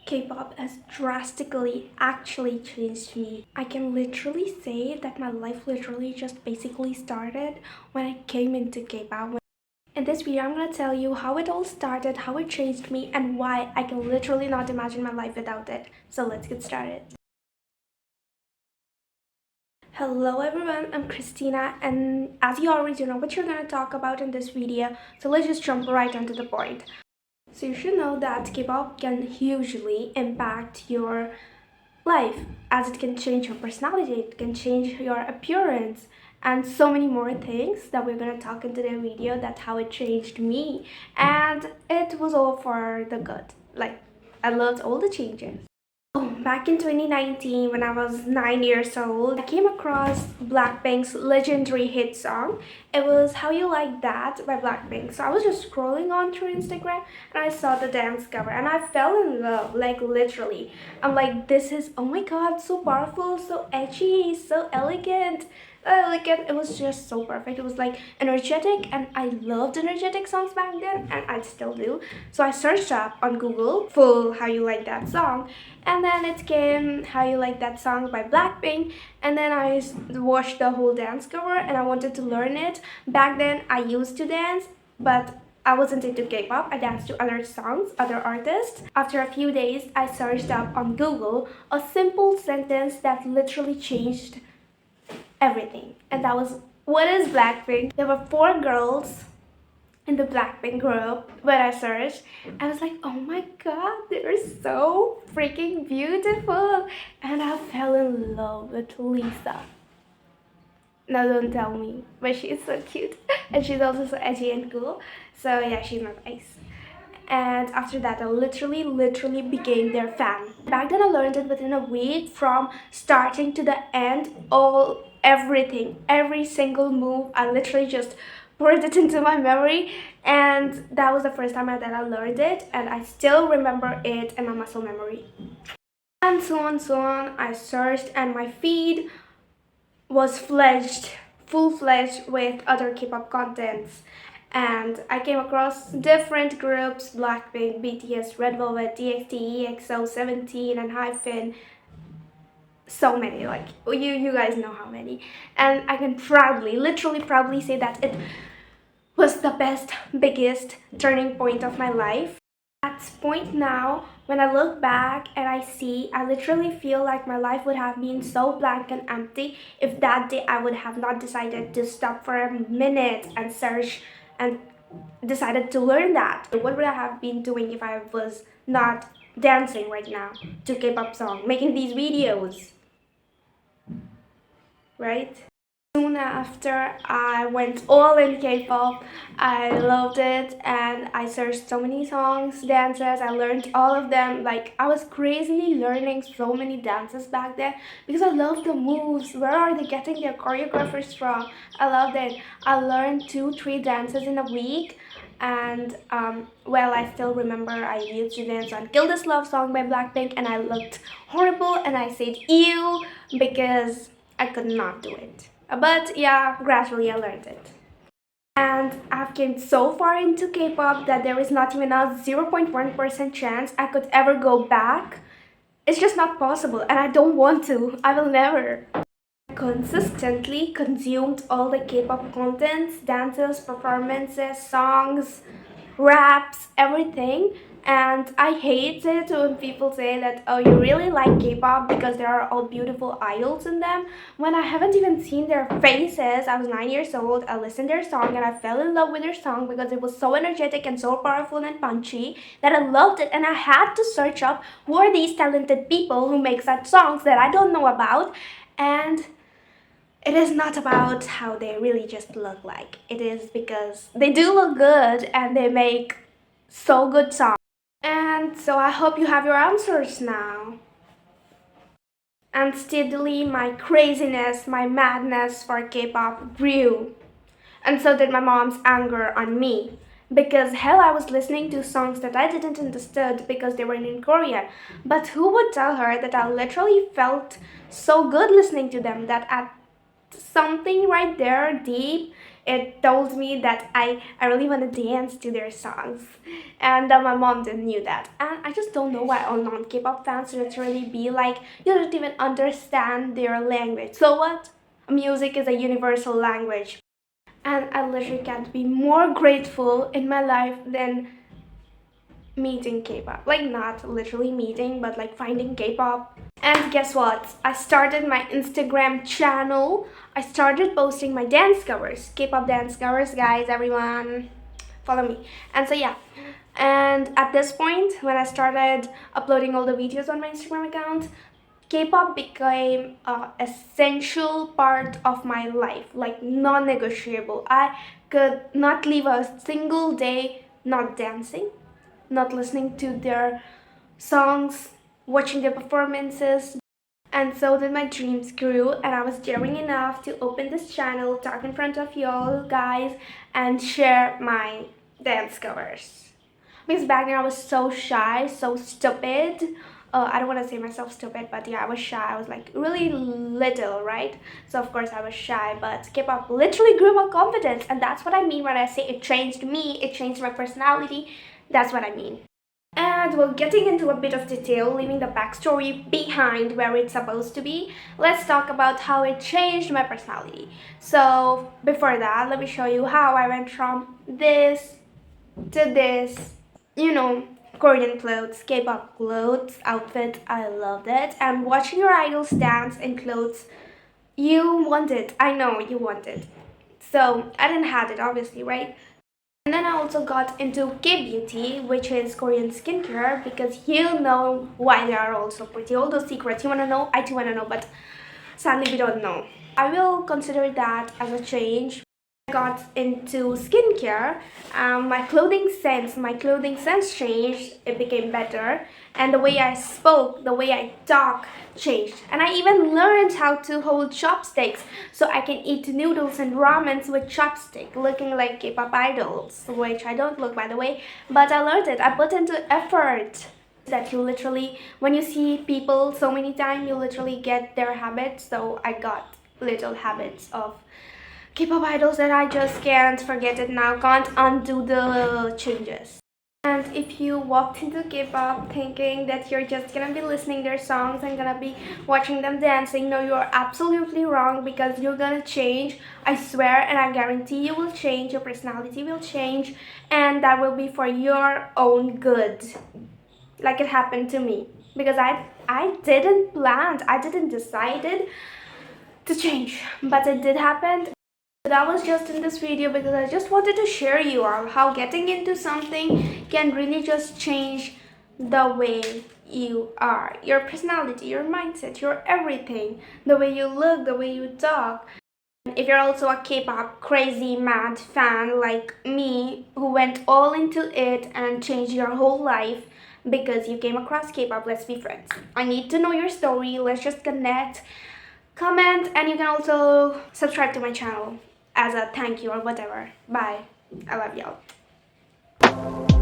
K-pop has drastically actually changed me. I can literally say that my life literally just basically started when I came into K-pop. In this video, I'm gonna tell you how it all started, how it changed me, and why I can literally not imagine my life without it. So let's get started. Hello everyone, I'm Christina, and as you already know what you're gonna talk about in this video, so let's just jump right onto the point. So you should know that K-pop can hugely impact your life, as it can change your personality, it can change your appearance, and so many more things that we're gonna talk into the video. That's how it changed me, and it was all for the good. Like, I loved all the changes. Back in 2019, when I was 9 years old, I came across Blackpink's legendary hit song. It was How You Like That by Blackpink. So I was just scrolling on through Instagram and I saw the dance cover and I fell in love, like literally. I'm like, this is, oh my god, so powerful, so edgy, so elegant. It was just so perfect. It was like energetic, and I loved energetic songs back then, and I still do. So I searched up on Google full How You Like That song, and then it came How You Like That song by Blackpink, and then I watched the whole dance cover and I wanted to learn it. Back then I used to dance, but I wasn't into K-pop. I danced to other songs, other artists. After a few days, I searched up on Google a simple sentence that literally changed everything, and that was, what is Blackpink? There were 4 girls in the Blackpink group. When I searched, I was like, oh my god, they're so freaking beautiful, and I fell in love with Lisa. Now don't tell me, but she's so cute and she's also so edgy and cool. So yeah, she's my nice. And after that, I literally became their fan. Back then I learned it within a week, from starting to the end, everything, every single move. I literally just poured it into my memory, and that was the first time that I learned it, and I still remember it in my muscle memory. And so on, I searched, and my feed was full-fledged with other K-pop contents, and I came across different groups: Blackpink, BTS, Red Velvet, TXT, EXO, 17, and Hyphen. So many, like you guys know how many, and I can literally proudly say that it was the biggest turning point of my life. At this point now, when I look back and I literally feel like my life would have been so blank and empty if that day I would have not decided to stop for a minute and search and decided to learn that. What would I have been doing if I was not dancing right now to K-pop song, making these videos, right? Soon after, I went all in K-pop. I loved it, and I searched so many songs, dances. I learned all of them. Like, I was crazily learning so many dances back then because I loved the moves. Where are they getting their choreographers from? I loved it. I learned 2-3 dances in a week, and well, I still remember I used to dance on Kill This Love Song by Blackpink, and I looked horrible and I said ew because I could not do it. But yeah, gradually I learned it. And I've came so far into K-pop that there is not even a 0.1% chance I could ever go back. It's just not possible, and I don't want to. I will never. Consistently consumed all the K-pop contents, dances, performances, songs, raps, everything. And I hate it when people say that, oh, you really like K-pop because there are all beautiful idols in them, when I haven't even seen their faces. I was 9 years old, I listened to their song and I fell in love with their song because it was so energetic and so powerful and punchy that I loved it, and I had to search up who are these talented people who make such songs that I don't know about. And it is not about how they really just look like. It is because they do look good and they make so good songs. And so I hope you have your answers now. And steadily my craziness, my madness for K-pop grew. And so did my mom's anger on me. Because hell, I was listening to songs that I didn't understand because they were in Korean. But who would tell her that I literally felt so good listening to them, that at something right there deep It told me that I really want to dance to their songs. And my mom didn't knew that. And I just don't know why all non-K-pop fans literally be like, you don't even understand their language. So what? Music is a universal language. And I literally can't be more grateful in my life than meeting K-pop. Like not literally meeting, but like finding K-pop. And guess what? I started my Instagram channel. I started posting my dance covers, K-pop dance covers, guys, everyone follow me. And so yeah, and at this point when I started uploading all the videos on my Instagram account, K-pop became an essential part of my life, like non-negotiable. I could not leave a single day not dancing, not listening to their songs, watching their performances. And so then my dreams grew, and I was daring enough to open this channel, talk in front of y'all guys, and share my dance covers. Because back then I was so shy, so stupid. I don't want to say myself stupid, but yeah, I was shy. I was like really little, right? So of course I was shy, but K-pop literally grew my confidence, and that's what I mean when I say it changed me, it changed my personality. That's what I mean. And we're getting into a bit of detail, leaving the backstory behind where it's supposed to be. Let's talk about how it changed my personality. So before that, let me show you how I went from this to this, you know, Korean clothes, K-pop clothes, outfit. I loved it. And watching your idols dance in clothes you want it. I know you want it. So I didn't have it, obviously, right? And then I also got into K-beauty, which is Korean skincare, because you know why they are all so pretty. All those secrets you want to know, I too want to know, but sadly we don't know. I will consider that as a change. I got into skincare. My clothing sense changed. It became better, and the way I spoke, the way I talk changed. And I even learned how to hold chopsticks, so I can eat noodles and ramens with chopstick, looking like K-pop idols, which I don't look, by the way. But I learned it. I put into effort. That you literally, when you see people so many times, you literally get their habits. So I got little habits of K-pop idols that I just can't forget it now, can't undo the changes. And if you walked into K-pop thinking that you're just gonna be listening their songs and gonna be watching them dancing, no, you're absolutely wrong, because you're gonna change. I swear and I guarantee you will change, your personality will change, and that will be for your own good. Like it happened to me. Because I didn't plan, I didn't decide to change, but it did happen. That was just in this video because I just wanted to share you all how getting into something can really just change the way you are, your personality, your mindset, your everything, the way you look, the way you talk. If you're also a K-pop crazy mad fan like me, who went all into it and changed your whole life because you came across K-pop, let's be friends. I need to know your story, let's just connect, comment, and you can also subscribe to my channel as a thank you or whatever. Bye. I love y'all.